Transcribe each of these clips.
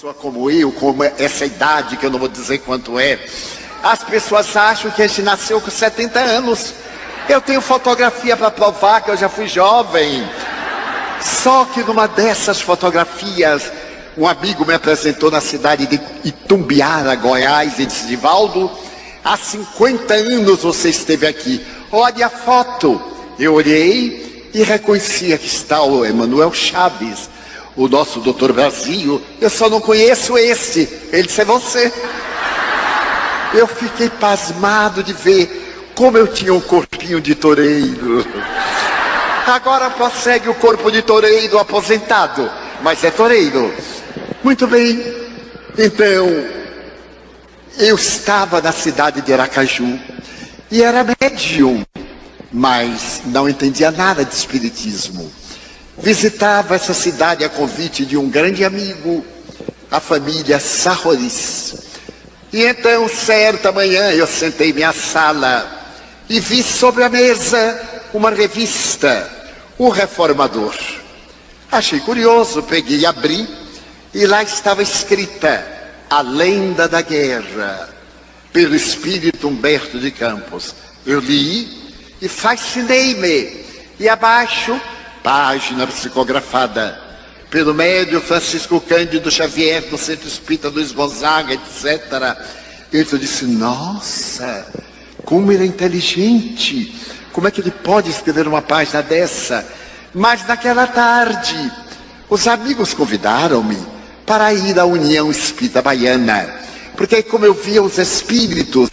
pessoa como eu, com essa idade, que eu não vou dizer quanto é, as pessoas acham que a gente nasceu com 70 anos. Eu tenho fotografia para provar que eu já fui jovem. Só que numa dessas fotografias, um amigo me apresentou na cidade de Itumbiara, Goiás, e disse: Divaldo, há 50 anos você esteve aqui. Olha a foto. Eu olhei e reconhecia que está o Emanuel Chaves, o nosso Doutor Brasil. Eu só não conheço esse. Ele disse: é você. Eu fiquei pasmado de ver como eu tinha um corpinho de toureiro. Agora prossegue o corpo de toureiro aposentado, mas é toureiro. Muito bem. Então, eu estava na cidade de Aracaju e era médium, mas não entendia nada de espiritismo. Visitava essa cidade a convite de um grande amigo, a família Sarroris. E então, certa manhã, eu sentei em minha sala e vi sobre a mesa uma revista, O Reformador. Achei curioso, peguei e abri, e lá estava escrita A Lenda da Guerra, pelo espírito Humberto de Campos. Eu li e fascinei-me. E abaixo, página psicografada pelo médium Francisco Cândido Xavier, do Centro Espírita Luiz Gonzaga, etc. Eu disse: nossa, como ele é inteligente, como é que ele pode escrever uma página dessa? Mas naquela tarde, os amigos convidaram-me para ir à União Espírita Baiana, porque aí, como eu via os espíritos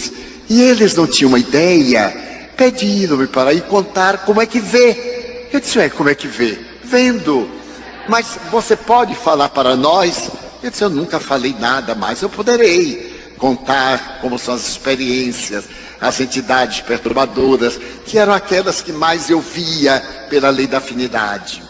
e eles não tinham uma ideia, pediram-me para ir contar como é que vê. Eu disse: como é que vê? Vendo. Mas você pode falar para nós? Eu disse: eu nunca falei nada, mas eu poderei contar como são as experiências, as entidades perturbadoras, que eram aquelas que mais eu via pela lei da afinidade.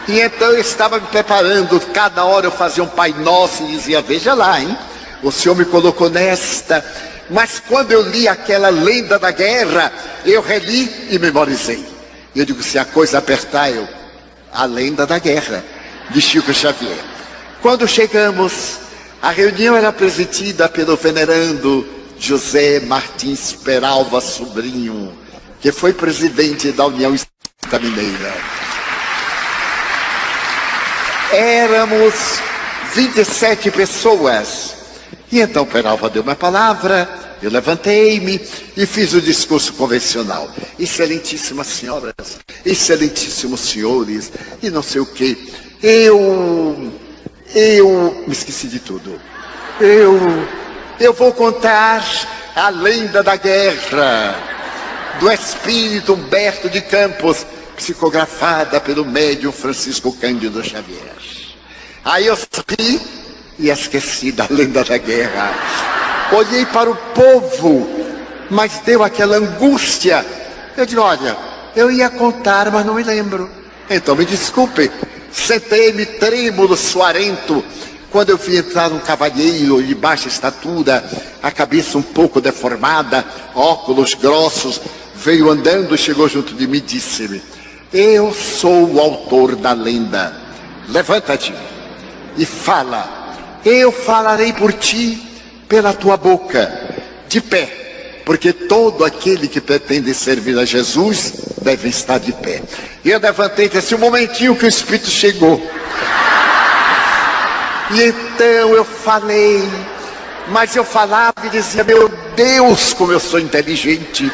E então eu estava me preparando, cada hora eu fazia um Pai Nosso e dizia: veja lá, hein? O Senhor me colocou nesta. Mas quando eu li aquela Lenda da Guerra, eu reli e memorizei. Eu digo: se a coisa apertar, A Lenda da Guerra, de Chico Xavier. Quando chegamos, a reunião era presidida pelo venerando José Martins Peralva Sobrinho, que foi presidente da União Espírita Mineira. Éramos 27 pessoas. E então Peralva deu uma palavra, eu levantei-me e fiz o discurso convencional. Excelentíssimas senhoras, excelentíssimos senhores, e não sei o quê. Eu me esqueci de tudo. Eu vou contar a lenda da guerra, do espírito Humberto de Campos, psicografada pelo médium Francisco Cândido Xavier. Aí eu sorri e esqueci da lenda da guerra. Olhei para o povo, mas deu aquela angústia. Eu digo: olha, eu ia contar, mas não me lembro. Então me desculpe. Sentei-me trêmulo, suarento, quando eu vi entrar um cavalheiro de baixa estatura, a cabeça um pouco deformada, óculos grossos, veio andando, chegou junto de mim e disse-me: eu sou o autor da lenda. Levanta-te e fala. Eu falarei por ti, pela tua boca, de pé. Porque todo aquele que pretende servir a Jesus deve estar de pé. E eu levantei e disse: um momentinho que o Espírito chegou. E então eu falei, mas eu falava e dizia: meu Deus, como eu sou inteligente.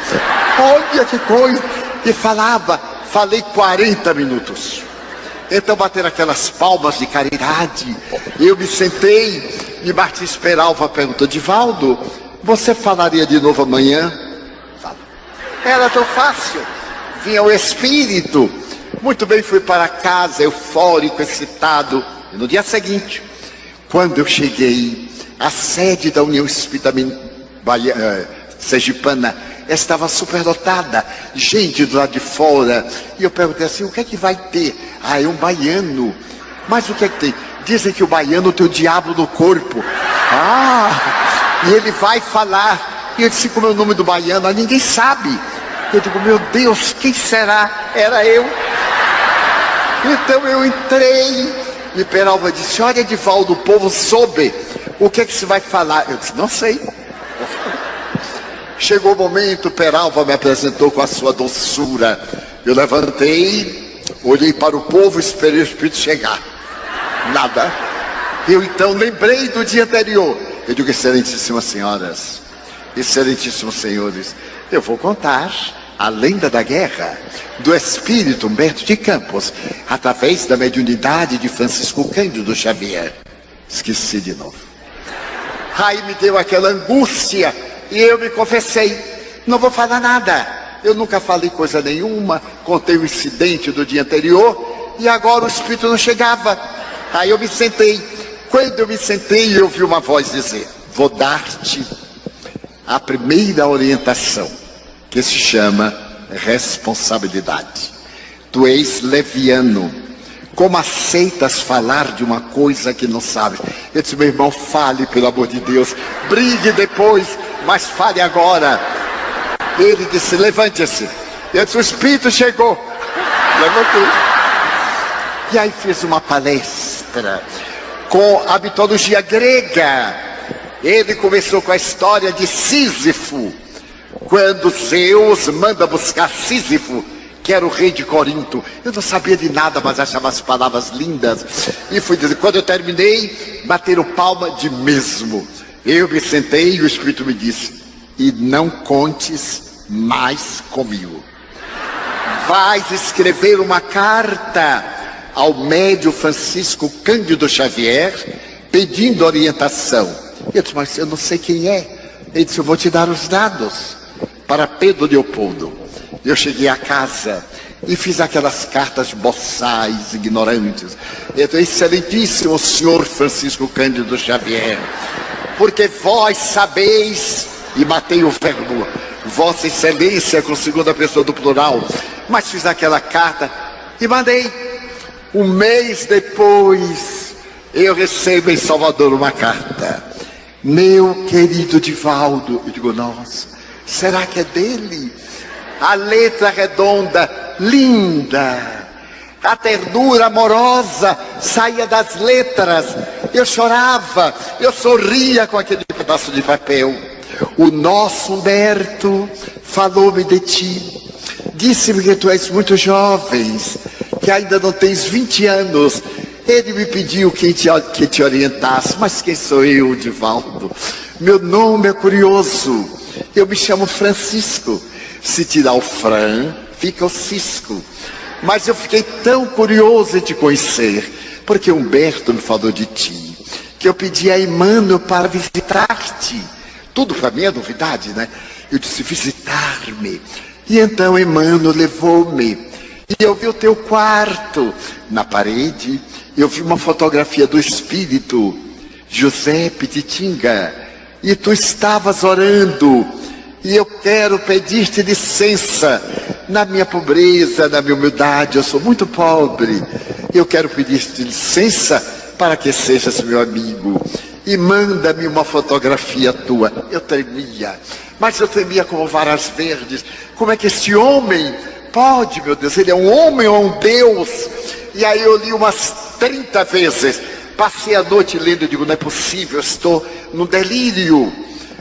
Olha que coisa. E falei 40 minutos. Então bateram aquelas palmas de caridade. Eu me sentei e Martins Peralva perguntou: Divaldo, você falaria de novo amanhã? Era tão fácil. Vinha o espírito. Muito bem, fui para casa, eufórico, excitado. E no dia seguinte, quando eu cheguei, a sede da União Espírita Sergipana estava superlotada, gente do lado de fora. E eu perguntei assim: o que é que vai ter? É um baiano. Mas o que é que tem? Dizem que o baiano tem o diabo no corpo. E ele vai falar. E eu disse: como é o nome do baiano? Ninguém sabe. Eu digo: meu Deus, quem será? Era eu. Então eu entrei E Peralva disse: olha, Edivaldo, o povo soube. O que é que você vai falar? Eu disse: não sei. Chegou o momento, Peralva me apresentou com a sua doçura. Eu levantei, olhei para o povo e esperei o Espírito chegar. Nada. Eu então lembrei do dia anterior. Eu digo: excelentíssimas senhoras, excelentíssimos senhores, eu vou contar a lenda da guerra do espírito Humberto de Campos, através da mediunidade de Francisco Cândido Xavier. Esqueci de novo. Aí me deu aquela angústia e eu me confessei: não vou falar nada. Eu nunca falei coisa nenhuma, contei o incidente do dia anterior e agora o espírito não chegava. Aí eu me sentei. Quando eu me sentei, eu ouvi uma voz dizer: vou dar-te a primeira orientação, que se chama responsabilidade. Tu és leviano. Como aceitas falar de uma coisa que não sabes? Eu disse: meu irmão, fale, pelo amor de Deus. Brigue depois, mas fale agora. Ele disse: levante-se. Eu disse: o Espírito chegou. Levantei. E aí fiz uma palestra com a mitologia grega. Ele começou com a história de Sísifo, quando Zeus manda buscar Sísifo, que era o rei de Corinto. Eu não sabia de nada, mas achava as palavras lindas. E fui dizer, quando eu terminei, bateram palma de mesmo. Eu me sentei e o Espírito me disse: e não contes mais comigo. Vais escrever uma carta ao médium Francisco Cândido Xavier, pedindo orientação. Eu disse: mas eu não sei quem é. Ele disse: eu vou te dar os dados para Pedro Leopoldo. Eu cheguei a casa e fiz aquelas cartas boçais, ignorantes. Eu disse: excelentíssimo senhor Francisco Cândido Xavier, porque vós sabeis, e matei o verbo, Vossa Excelência, com segunda pessoa do plural, mas fiz aquela carta e mandei. Um mês depois, eu recebo em Salvador uma carta: meu querido Edivaldo. Eu digo: nossa, será que é dele? A letra redonda, linda, a ternura amorosa saía das letras. Eu chorava, eu sorria com aquele pedaço de papel. O nosso Humberto falou-me de ti, disse-me que tu és muito jovem, que ainda não tens 20 anos. Ele me pediu que te orientasse. Mas quem sou eu, Edivaldo? Meu nome é curioso, eu me chamo Francisco. Se tirar o Fran, fica o Cisco. Mas eu fiquei tão curioso em te conhecer, porque Humberto me falou de ti, que eu pedi a Emmanuel para visitar-te. Tudo para mim é novidade, né? Eu disse: visitar-me. E então Emmanuel levou-me. E eu vi o teu quarto. Na parede, eu vi uma fotografia do espírito José Pititinga. E tu estavas orando. E eu quero pedir-te licença. Na minha pobreza, na minha humildade, eu sou muito pobre. Eu quero pedir-te licença para que sejas meu amigo. E manda-me uma fotografia tua. Eu tremia, mas eu tremia como varas verdes. Como é que este homem pode, meu Deus? Ele é um homem ou um Deus? E aí eu li umas 30 vezes. Passei a noite lendo e digo: não é possível, eu estou no delírio.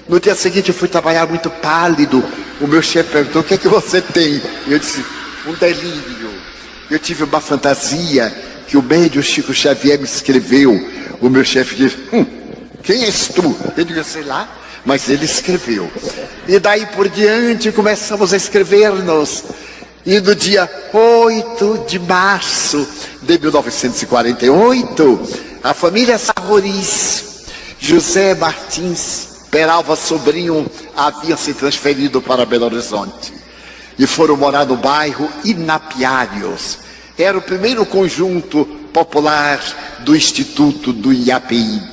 No dia seguinte eu fui trabalhar muito pálido. O meu chefe perguntou: o que é que você tem? E eu disse: um delírio. Eu tive uma fantasia que o médium Chico Xavier me escreveu. O meu chefe disse: quem és tu? Eu digo: sei lá, mas ele escreveu. E daí por diante começamos a escrever-nos. E no dia 8 de março de 1948, a família Sarroris, José Martins, Peralva Sobrinho, haviam se transferido para Belo Horizonte e foram morar no bairro Inapiários. Era o primeiro conjunto popular do Instituto do IAPI.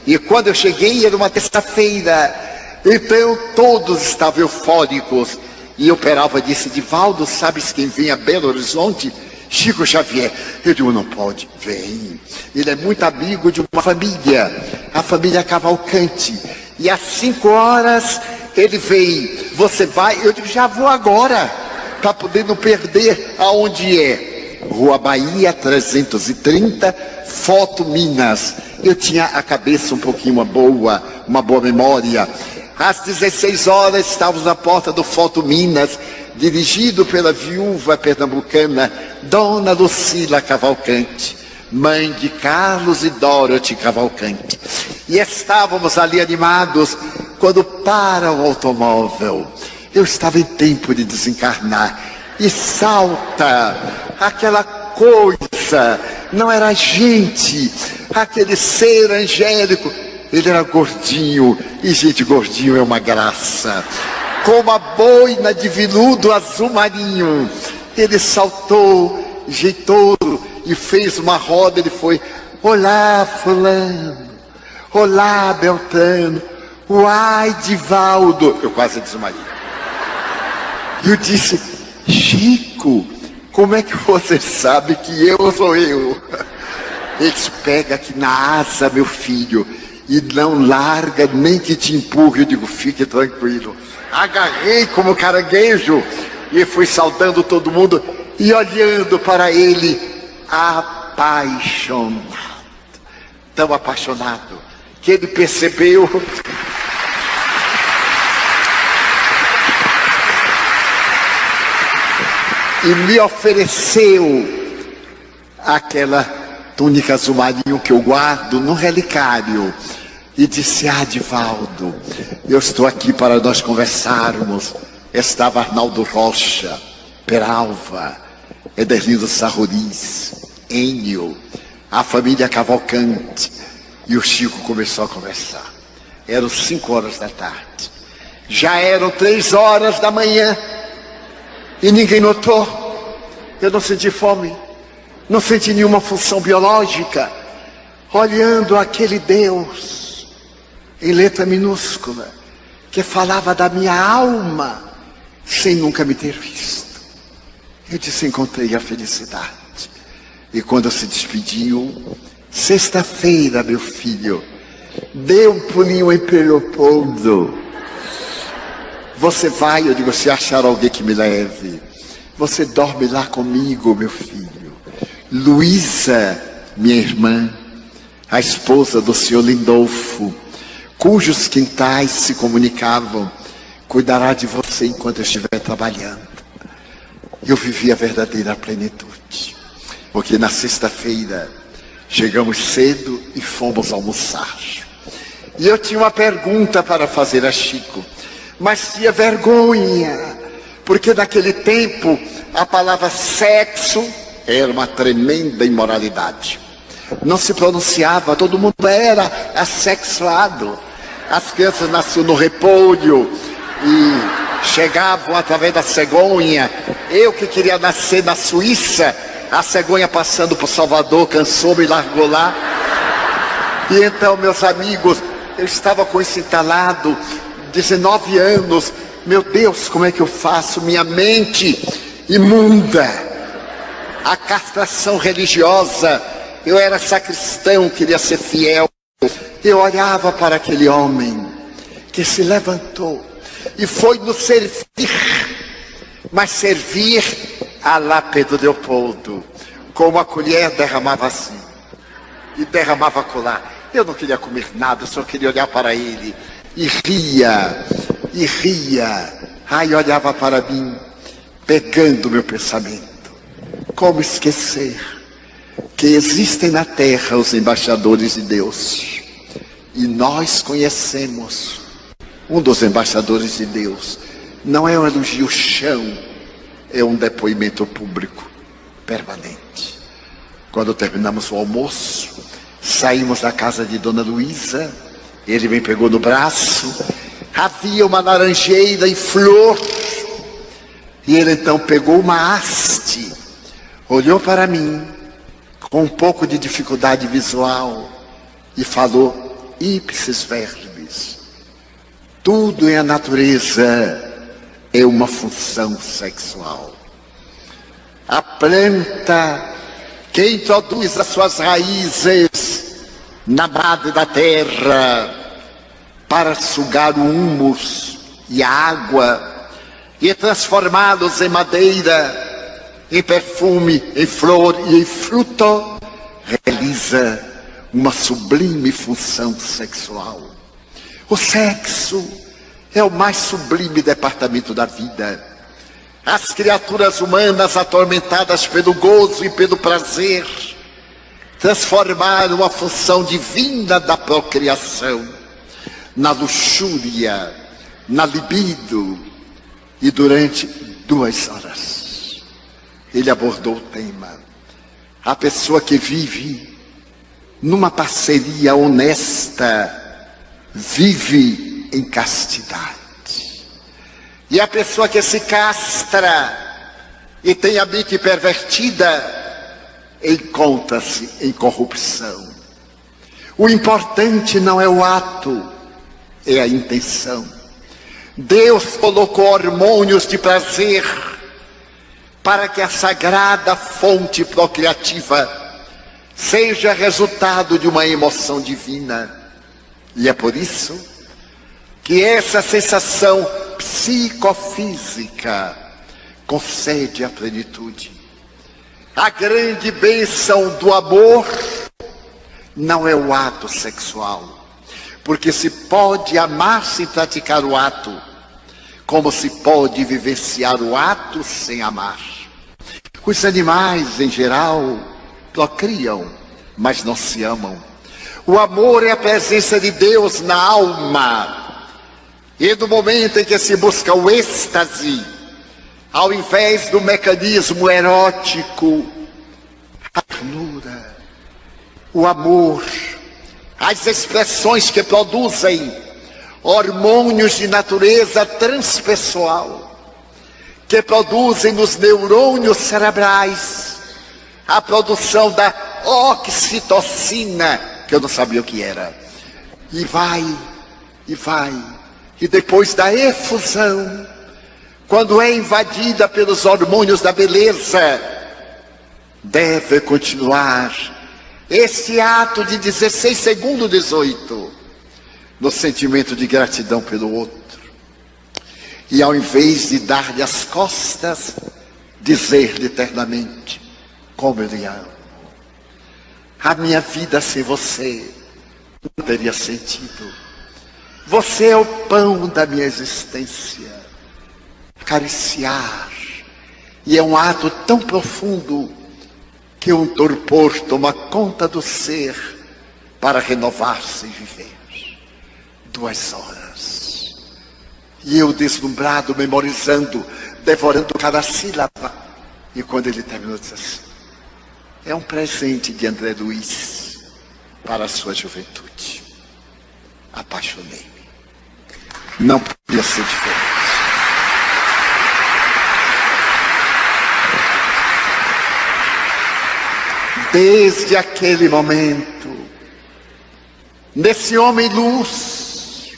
E quando eu cheguei, era uma terça-feira, então todos estavam eufóricos. E o Peralva disse: Edivaldo, sabes quem vem a Belo Horizonte? Chico Xavier. Eu digo: não pode. Vem. Ele é muito amigo de uma família, a família Cavalcante. E às 5 horas ele veio. Você vai? Eu digo: já vou agora, para poder não perder aonde é. Rua Bahia 330, Foto Minas. Eu tinha a cabeça um pouquinho uma boa memória. Às 16 horas estávamos na porta do Foto Minas, dirigido pela viúva pernambucana Dona Lucila Cavalcante, mãe de Carlos e Dorothy Cavalcante. E estávamos ali animados quando para o automóvel. Eu estava em tempo de desencarnar e salta aquela coisa, não era gente, aquele ser angélico. Ele era gordinho, e gente, gordinho é uma graça. Com uma boina de veludo azul marinho, ele saltou, jeitoso, e fez uma roda. Ele foi: olá fulano, olá Beltrano, uai Divaldo. Eu quase desmaiei. E eu disse: Chico, como é que você sabe que eu sou eu? Ele disse: pega aqui na asa, meu filho, e não larga nem que te empurre. Eu digo: fique tranquilo. Agarrei como caranguejo e fui saudando todo mundo e olhando para ele, apaixonado, tão apaixonado que ele percebeu e me ofereceu aquela túnica azul marinho que eu guardo no relicário. E disse: Divaldo, eu estou aqui para nós conversarmos. Estava Arnaldo Rocha, Peralva, Ederlino Sarruriz, Enio, a família Cavalcante. E o Chico começou a conversar. Eram 5 horas da tarde. Já eram 3 horas da manhã. E ninguém notou. Eu não senti fome. Não senti nenhuma função biológica. Olhando aquele Deus em letra minúscula, que falava da minha alma, sem nunca me ter visto. Eu disse: encontrei a felicidade. E quando se despediu: sexta-feira, meu filho, dê um pulinho em Leopoldo. Você vai? Eu digo: se achar alguém que me leve. Você dorme lá comigo, meu filho. Luísa, minha irmã, a esposa do senhor Lindolfo, cujos quintais se comunicavam, cuidará de você enquanto eu estiver trabalhando. Eu vivi a verdadeira plenitude, porque na sexta-feira chegamos cedo e fomos almoçar. E eu tinha uma pergunta para fazer a Chico, mas tinha vergonha, porque naquele tempo a palavra sexo era uma tremenda imoralidade. Não se pronunciava, todo mundo era assexuado. As crianças nasciam no repolho e chegavam através da cegonha. Eu que queria nascer na Suíça, a cegonha passando por Salvador cansou, me largou lá. E então, meus amigos, eu estava com esse entalado, 19 anos. Meu Deus, como é que eu faço? Minha mente imunda, a castração religiosa. Eu era sacristão, queria ser fiel. Eu olhava para aquele homem que se levantou e foi nos servir, mas servir a lá Pedro Leopoldo, com uma colher derramava assim, e derramava colar. Eu não queria comer nada, só queria olhar para ele, e ria, e ria. Aí olhava para mim, pegando meu pensamento. Como esquecer que existem na terra os embaixadores de Deus? E nós conhecemos um dos embaixadores de Deus. Não é um elogio chão, é um depoimento público permanente. Quando terminamos o almoço, saímos da casa de Dona Luísa. Ele me pegou no braço. Havia uma laranjeira em flor. E ele então pegou uma haste, olhou para mim com um pouco de dificuldade visual e falou: ipsis verbis, tudo em a natureza é uma função sexual. A planta que introduz as suas raízes na base da terra para sugar o humus e a água e transformá-los em madeira, em perfume, em flor e em fruto, realiza uma sublime função sexual. O sexo é o mais sublime departamento da vida. As criaturas humanas, atormentadas pelo gozo e pelo prazer, transformaram a função divina da procriação na luxúria, na libido. E durante 2 horas, ele abordou o tema. A pessoa que vive numa parceria honesta, vive em castidade. E a pessoa que se castra e tem a mente pervertida, encontra-se em corrupção. O importante não é o ato, é a intenção. Deus colocou hormônios de prazer para que a sagrada fonte procriativa seja resultado de uma emoção divina. E é por isso que essa sensação psicofísica concede a plenitude. A grande bênção do amor não é o ato sexual, porque se pode amar sem praticar o ato, como se pode vivenciar o ato sem amar. Os animais, em geral, procriam, mas não se amam. O amor é a presença de Deus na alma. E no momento em que se busca o êxtase, ao invés do mecanismo erótico, a ternura, o amor, as expressões que produzem hormônios de natureza transpessoal, que produzem nos neurônios cerebrais a produção da oxitocina, que eu não sabia o que era, e vai, e depois da efusão, quando é invadida pelos hormônios da beleza, deve continuar esse ato de 16 segundos 18, no sentimento de gratidão pelo outro. E ao invés de dar-lhe as costas, dizer-lhe eternamente, como eu lhe amo. A minha vida sem você não teria sentido. Você é o pão da minha existência. Acariciar. E é um ato tão profundo que um torpor toma conta do ser para renovar-se e viver. 2 horas. E eu deslumbrado, memorizando, devorando cada sílaba. E quando ele terminou, disse assim: é um presente de André Luiz para a sua juventude. Apaixonei-me. Não podia ser diferente. Desde aquele momento, nesse homem luz,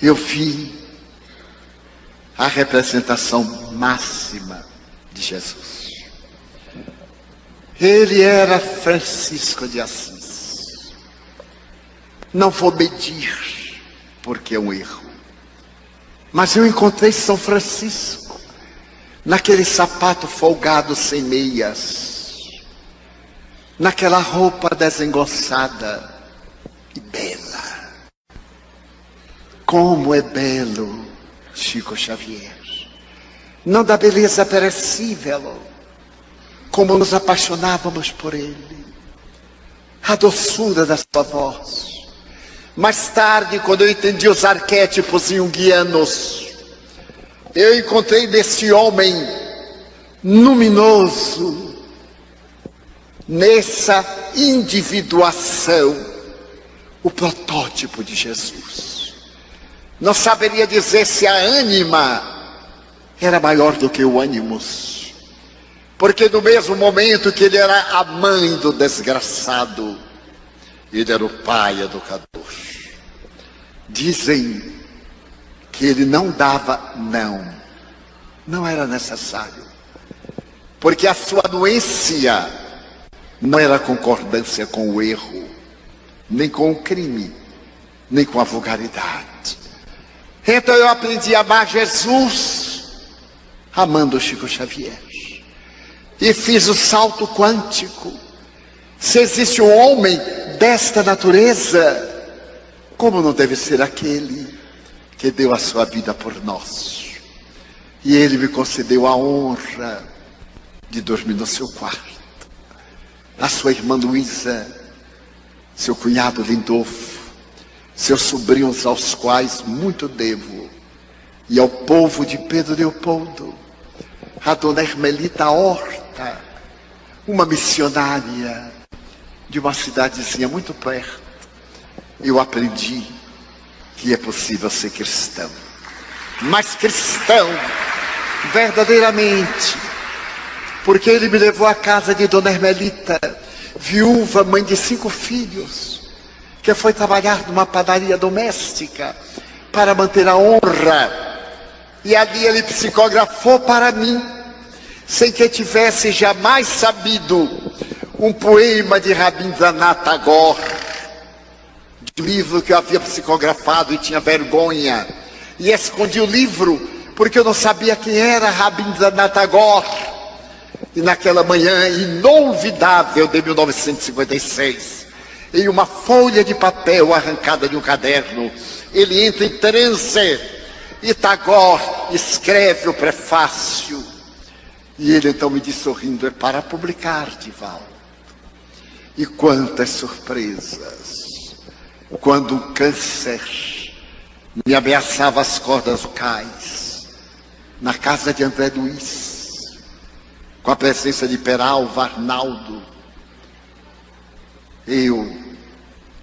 eu vi a representação máxima de Jesus. Ele era Francisco de Assis. Não vou medir, porque é um erro. Mas eu encontrei São Francisco naquele sapato folgado sem meias, naquela roupa desengonçada e bela. Como é belo Chico Xavier. Não da beleza perecível, como nos apaixonávamos por ele. A doçura da sua voz. Mais tarde, quando eu entendi os arquétipos junguianos, eu encontrei nesse homem luminoso, nessa individuação, o protótipo de Jesus. Não saberia dizer se a ânima era maior do que o ânimos, porque no mesmo momento que ele era a mãe do desgraçado, ele era o pai educador. Dizem que ele não dava não era necessário, porque a sua anuência não era concordância com o erro, nem com o crime, nem com a vulgaridade. Então eu aprendi a amar Jesus amando Chico Xavier. E fiz o salto quântico. Se existe um homem desta natureza, como não deve ser aquele que deu a sua vida por nós? E ele me concedeu a honra de dormir no seu quarto. A sua irmã Luísa, seu cunhado Lindolfo, seus sobrinhos aos quais muito devo, e ao povo de Pedro Leopoldo, a dona Hermelita Horta, uma missionária de uma cidadezinha muito perto. Eu aprendi que é possível ser cristão, mas cristão verdadeiramente, porque ele me levou à casa de dona Hermelita, viúva, mãe de 5 filhos, que foi trabalhar numa padaria doméstica para manter a honra, e ali ele psicografou para mim, sem que eu tivesse jamais sabido, um poema de Rabindranath Tagore, de um livro que eu havia psicografado e tinha vergonha, e escondi o livro porque eu não sabia quem era Rabindranath Tagore. E naquela manhã inolvidável de 1956, em uma folha de papel arrancada de um caderno, ele entra em transe e Tagore escreve o prefácio. E ele então me diz sorrindo: é para publicar, Divaldo. E quantas surpresas! Quando um câncer me ameaçava as cordas vocais, na casa de André Luiz, com a presença de Peralva, Arnaldo, eu,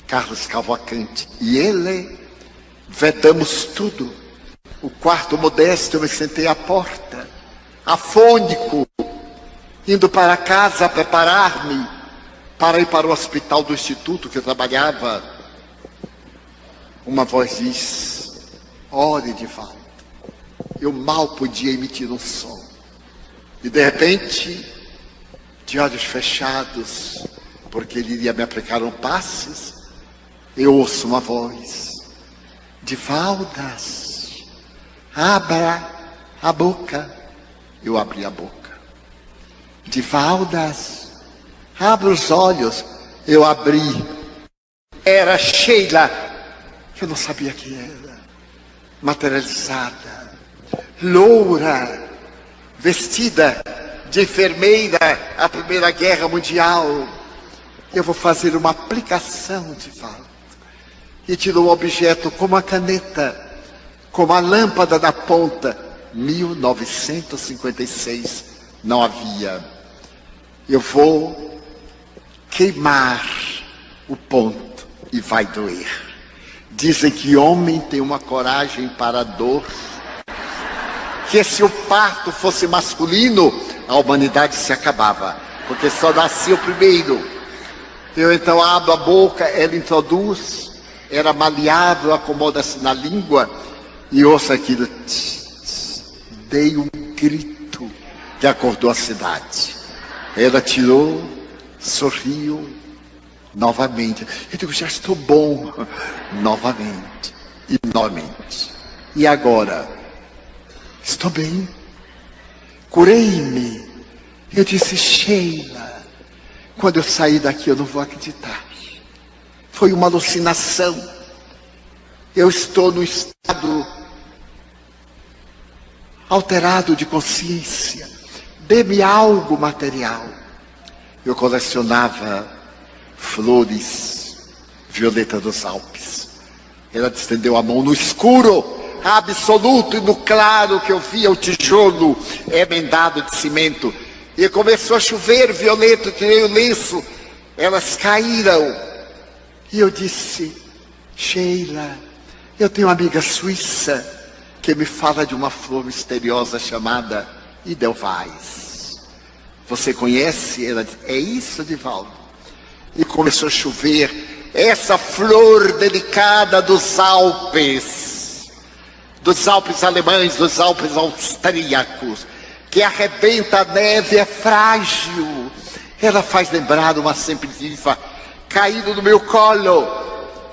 Carlos Cavalcante e ele, vedamos tudo. O quarto modesto, eu me sentei à porta, afônico, indo para casa preparar-me para ir para o hospital do instituto que eu trabalhava. Uma voz diz: ore, Divaldo. Eu mal podia emitir um som. E de repente, de olhos fechados, porque ele iria me aplicar um passes, eu ouço uma voz: Divaldas, abra a boca. Eu abri a boca. Divaldas, abra os olhos. Eu abri. Era Sheila, que eu não sabia quem era, materializada, loura, vestida de enfermeira à Primeira Guerra Mundial. Eu vou fazer uma aplicação, Divaldo. E tirou o objeto como a caneta, como a lâmpada na ponta. 1956, não havia. Eu vou queimar o ponto e vai doer. Dizem que homem tem uma coragem para a dor, que se o parto fosse masculino, a humanidade se acabava, porque só nascia o primeiro. Eu então abro a boca, ela introduz, era maleável, acomoda-se na língua, e ouço aquilo. Dei um grito que acordou a cidade. Ela tirou, sorriu, novamente. Eu digo: já estou bom. Novamente. E novamente. E agora? Estou bem. Curei-me. Eu disse: Sheila, quando eu sair daqui eu não vou acreditar. Foi uma alucinação. Eu estou no estado alterado de consciência. Dê-me algo material. Eu colecionava flores, violeta dos Alpes. Ela estendeu a mão no escuro absoluto, e no claro que eu via o tijolo emendado de cimento. E começou a chover violeta, eu tirei o lenço, elas caíram. E eu disse: Sheila, eu tenho uma amiga suíça que me fala de uma flor misteriosa chamada Edelweiss. Você conhece? Ela disse: é isso, Divaldo. E começou a chover. Essa flor delicada dos Alpes alemães, dos Alpes austríacos, que arrebenta a neve, é frágil. Ela faz lembrar uma sempre-viva caído no meu colo.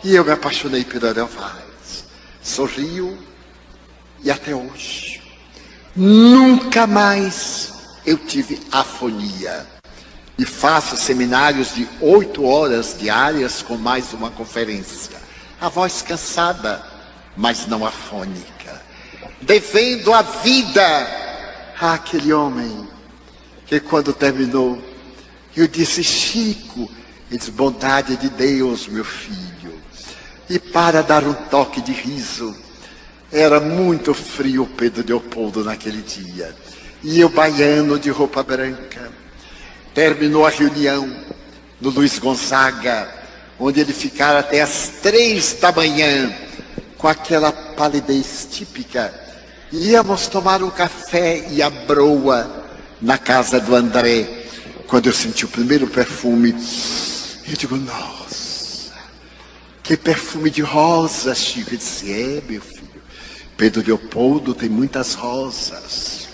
E eu me apaixonei pela Edelweiss. Sorriu. E até hoje, Nunca mais eu tive afonia. E faço seminários de 8 horas diárias com mais uma conferência. A voz cansada, mas não afônica. Devendo a vida àquele homem que quando terminou, eu disse: Chico, ele disse: bondade de Deus, meu filho. E para dar um toque de riso, era muito frio o Pedro Leopoldo naquele dia. E eu baiano de roupa branca. Terminou a reunião no Luiz Gonzaga, onde ele ficara até as 3 da manhã, com aquela palidez típica. Íamos tomar um café e a broa na casa do André. Quando eu senti o primeiro perfume, eu digo: nossa, que perfume de rosa, Chico. Ele disse: é, meu filho, Pedro Leopoldo tem muitas rosas.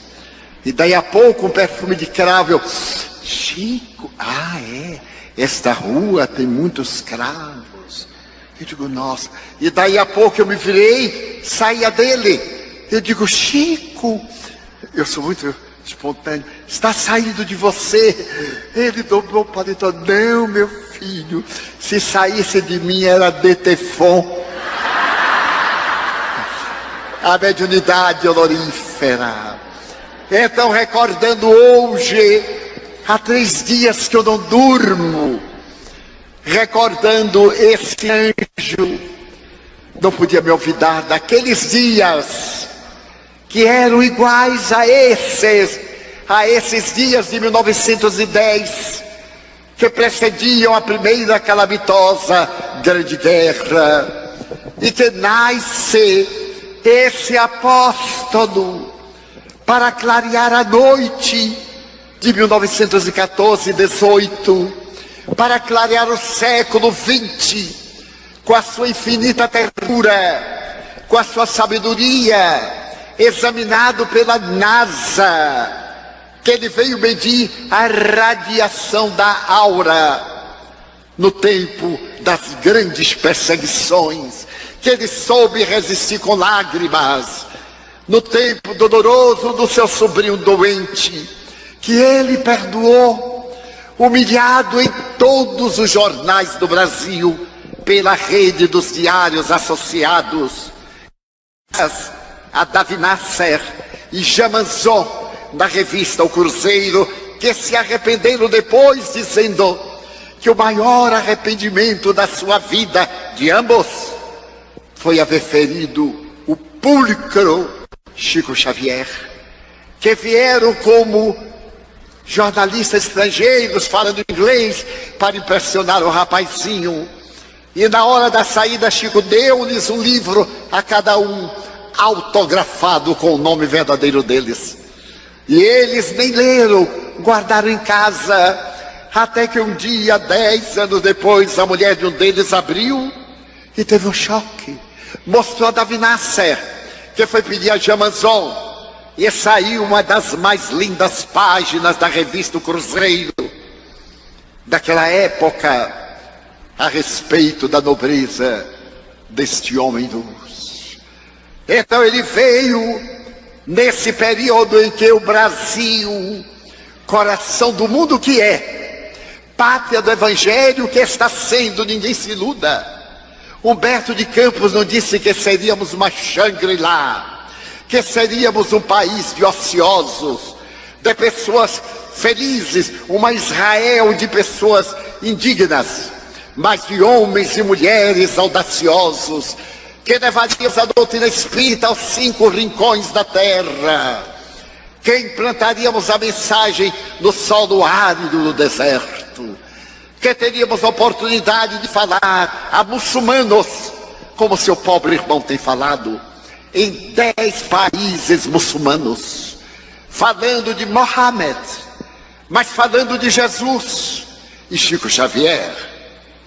E daí a pouco um perfume de cravo. Eu: Chico, esta rua tem muitos cravos. Eu digo: nossa. E daí a pouco eu me virei, saía dele. Eu digo: Chico, eu sou muito espontâneo, está saindo de você. Ele dobrou o paletó: não, meu filho, se saísse de mim era Detefon. A mediunidade olorífera. Então, recordando hoje, há 3 dias que eu não durmo, recordando esse anjo, não podia me olvidar daqueles dias que eram iguais a esses dias de 1910, que precediam a primeira calamitosa Grande Guerra, e que nasce esse apóstolo para clarear a noite de 1914 e 18, para clarear o século XX, com a sua infinita ternura, com a sua sabedoria, examinado pela NASA, que ele veio medir a radiação da aura no tempo das grandes perseguições, que ele soube resistir com lágrimas no tempo doloroso do seu sobrinho doente, que ele perdoou, humilhado em todos os jornais do Brasil, pela rede dos diários associados, a Davi Nasser e Jamanzon, na revista O Cruzeiro, que se arrependeram depois, dizendo que o maior arrependimento da sua vida, de ambos, foi haver ferido o pulcro Chico Xavier, que vieram como jornalistas estrangeiros falando inglês para impressionar o rapazinho. E na hora da saída, Chico deu-lhes um livro a cada um, autografado com o nome verdadeiro deles. E eles nem leram, guardaram em casa, até que um dia, 10 anos depois, a mulher de um deles abriu e teve um choque. Mostrou a Davi Nasser, que foi pedir a Jamanzon, e saiu uma das mais lindas páginas da revista O Cruzeiro, daquela época, a respeito da nobreza deste homem luz. Então ele veio nesse período em que o Brasil, coração do mundo que é, pátria do Evangelho que está sendo, ninguém se iluda. Humberto de Campos não disse que seríamos uma Shangri-La, que seríamos um país de ociosos, de pessoas felizes, uma Israel de pessoas indignas, mas de homens e mulheres audaciosos, que levaríamos a doutrina espírita aos 5 rincões da terra, que implantaríamos a mensagem no solo árido do deserto, que teríamos a oportunidade de falar a muçulmanos, como seu pobre irmão tem falado, em 10 países muçulmanos, falando de Mohammed, mas falando de Jesus e Chico Xavier,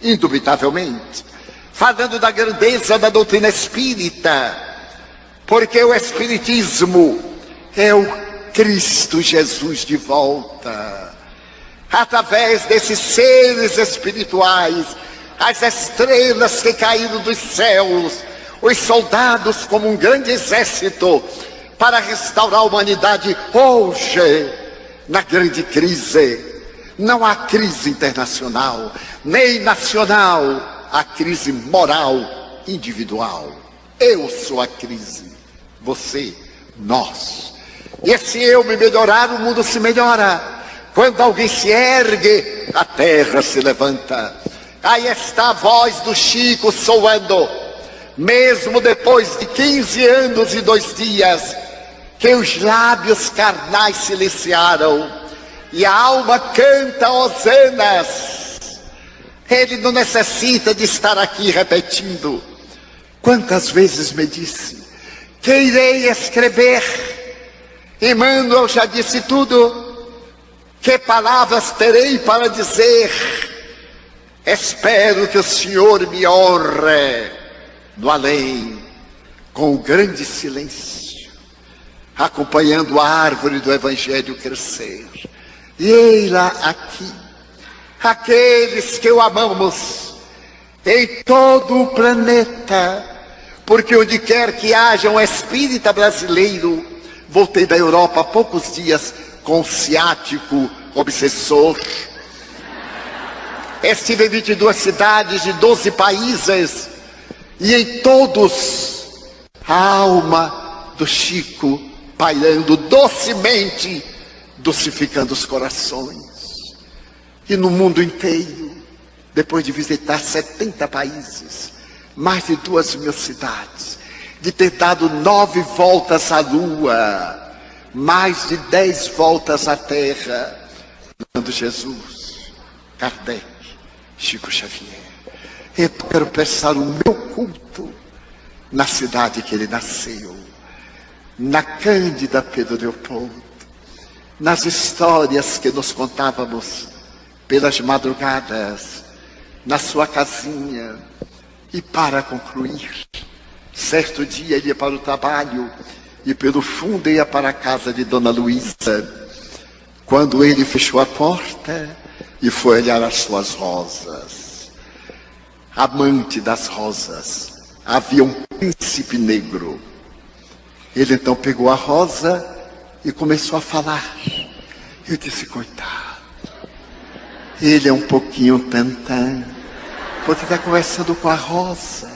indubitavelmente, falando da grandeza da doutrina espírita, porque o espiritismo é o Cristo Jesus de volta, através desses seres espirituais, as estrelas que caíram dos céus, os soldados como um grande exército, para restaurar a humanidade hoje, na grande crise. Não há crise internacional, nem nacional, há crise moral, individual. Eu sou a crise, você, nós. E se eu me melhorar, o mundo se melhora. Quando alguém se ergue, a terra se levanta. Aí está a voz do Chico soando, mesmo depois de 15 anos e 2 dias, que os lábios carnais silenciaram, e a alma canta hosanas. Ele não necessita de estar aqui repetindo. Quantas vezes me disse que irei escrever? Emmanuel já disse tudo. Que palavras terei para dizer? Espero que o Senhor me honre no além, com o grande silêncio, acompanhando a árvore do Evangelho crescer. E ei-la aqui, aqueles que o amamos em todo o planeta, porque onde quer que haja um espírita brasileiro, voltei da Europa há poucos dias com um ciático obsessor. Estive em 22 cidades de 12 países, e em todos a alma do Chico pairando docemente, docificando os corações. E no mundo inteiro, depois de visitar 70 países, mais de 2.000 cidades, de ter dado 9 voltas à Lua, mais de 10 voltas à Terra, dando Jesus, Kardec, Chico Xavier. Eu quero prestar o meu culto na cidade que ele nasceu, na Cândida Pedro Leopoldo, nas histórias que nos contávamos pelas madrugadas, na sua casinha. E para concluir, certo dia ele ia para o trabalho e pelo fundo ia para a casa de Dona Luísa. Quando ele fechou a porta e foi olhar as suas rosas, amante das rosas, havia um príncipe negro. Ele então pegou a rosa e começou a falar. Eu disse, coitado, ele é um pouquinho tantã, porque está conversando com a rosa.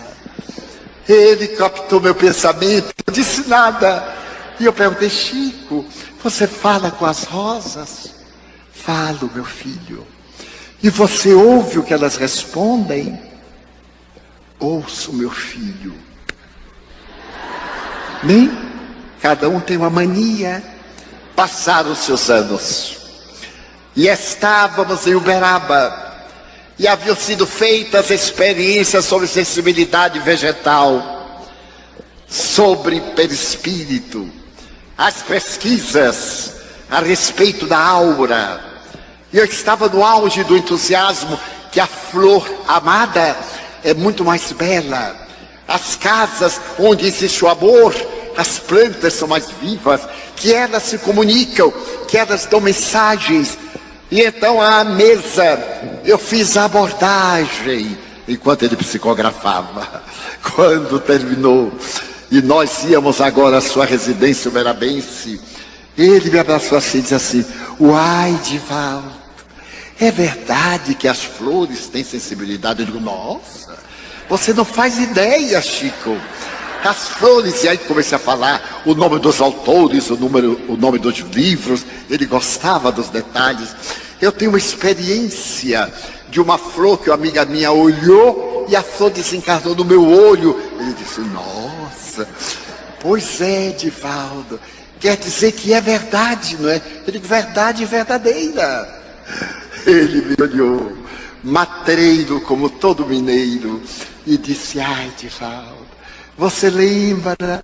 Ele captou meu pensamento, não disse nada. E eu perguntei, Chico, você fala com as rosas? Falo, meu filho. E você ouve o que elas respondem? Ouço, meu filho. Nem cada um tem uma mania. Passaram os seus anos. E estávamos em Uberaba. E haviam sido feitas experiências sobre sensibilidade vegetal, sobre perispírito, as pesquisas a respeito da aura. E eu estava no auge do entusiasmo que a flor amada é muito mais bela. As casas onde existe o amor, as plantas são mais vivas, que elas se comunicam, que elas dão mensagens. E então à mesa eu fiz a abordagem enquanto ele psicografava. Quando terminou e nós íamos agora à sua residência uberabense, ele me abraçou assim e disse assim, uai, Divaldo, é verdade que as flores têm sensibilidade? Eu digo, nossa, você não faz ideia, Chico. As flores, e aí comecei a falar o nome dos autores, o nome dos livros. Ele gostava dos detalhes. Eu tenho uma experiência de uma flor que uma amiga minha olhou e a flor desencarnou no meu olho. Ele disse, nossa, pois é, Divaldo, quer dizer que é verdade, não é? Eu digo, verdade verdadeira. Ele me olhou, matreiro como todo mineiro, e disse, ai, Divaldo, você lembra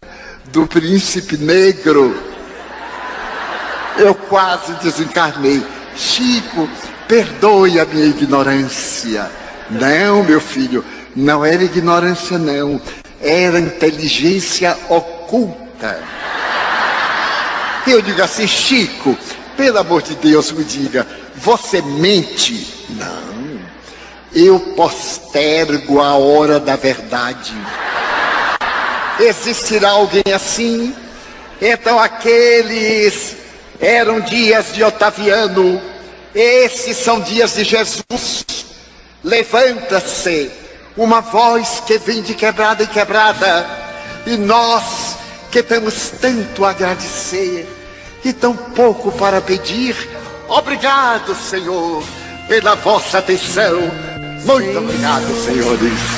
do príncipe negro? Eu quase desencarnei. Chico, perdoe a minha ignorância. Não, meu filho, não era ignorância não, era inteligência oculta. Eu digo assim, Chico, pelo amor de Deus, me diga, você mente? Não, eu postergo a hora da verdade. Existirá alguém assim? Então aqueles eram dias de Otaviano, esses são dias de Jesus. Levanta-se uma voz que vem de quebrada em quebrada, e nós que temos tanto a agradecer e tão pouco para pedir, obrigado, Senhor, pela vossa atenção. Muito obrigado, senhores.